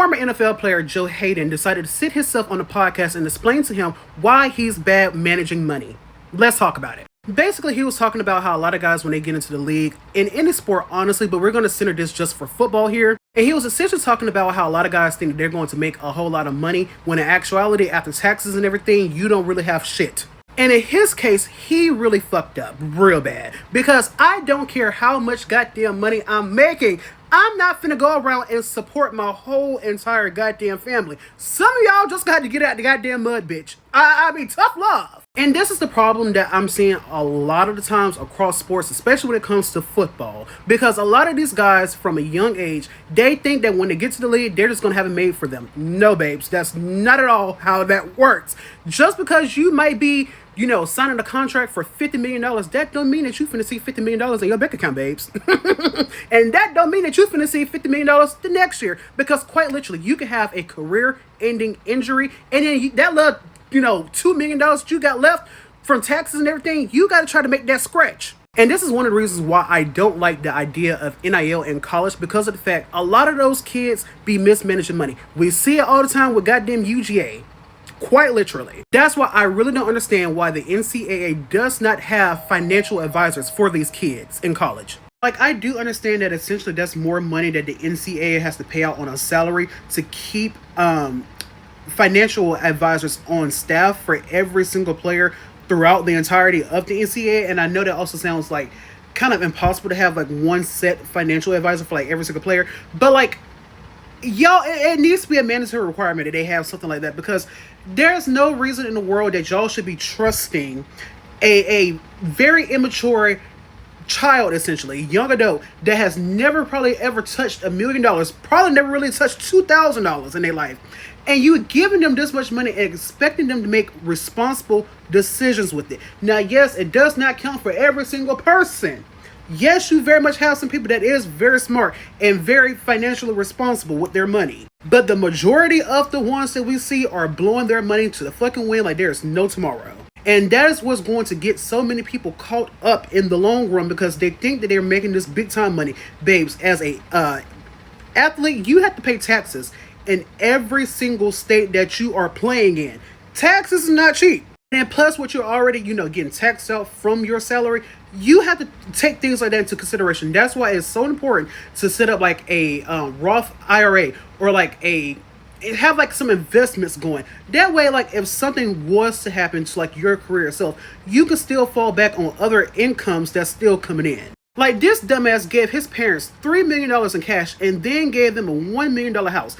Former NFL player Joe Haden decided to sit himself on the podcast and explain to him why he's bad managing money. Let's talk about it. Basically, he was talking about how a lot of guys, when they get into the league, in any sport, honestly, but we're going to center this just for football here. And he was essentially talking about how a lot of guys think that they're going to make a whole lot of money, when in actuality, after taxes and everything, you don't really have shit. And in his case, he really fucked up real bad. Because I don't care how much goddamn money I'm making, I'm not finna go around and support my whole entire goddamn family. Some of y'all just got to get out the goddamn mud, bitch. I mean, tough love. And this is the problem that I'm seeing a lot of the times across sports, especially when it comes to football. Because a lot of these guys from a young age, they think that when they get to the league, they're just going to have it made for them. No, babes, that's not at all how that works. Just because you might be, signing a contract for $50 million, that don't mean that you finna see $50 million in your bank account, babes. And that don't mean that you finna see $50 million the next year. Because quite literally, you can have a career-ending injury, and then that little, $2 million that you got left from taxes and everything, you got to try to make that scratch. And this is one of the reasons why I don't like the idea of NIL in college, because of the fact a lot of those kids be mismanaging money. We see it all the time with goddamn UGA. Quite literally. That's why I really don't understand why the NCAA does not have financial advisors for these kids in college. Like, I do understand that essentially that's more money that the NCAA has to pay out on a salary to keep financial advisors on staff for every single player throughout the entirety of the NCAA. And I know that also sounds like kind of impossible to have like one set financial advisor for like every single player. But like, y'all, it needs to be a mandatory requirement that they have something like that, because there's no reason in the world that y'all should be trusting a very immature child, essentially, young adult, that has never probably ever touched $1 million, probably never really touched $2,000 in their life, and you giving them this much money and expecting them to make responsible decisions with it. Now, yes, it does not count for every single person. Yes, you very much have some people that is very smart and very financially responsible with their money. But the majority of the ones that we see are blowing their money to the fucking wind like there's no tomorrow. And that is what's going to get so many people caught up in the long run, because they think that they're making this big time money. Babes, as a athlete, you have to pay taxes in every single state that you are playing in. Taxes is not cheap. And plus what you're already, getting taxed out from your salary, you have to take things like that into consideration. That's why it's so important to set up like a Roth IRA, or like have like some investments going. That way, like if something was to happen to like your career itself, you can still fall back on other incomes that's still coming in. Like this dumbass gave his parents $3 million in cash and then gave them a $1 million house.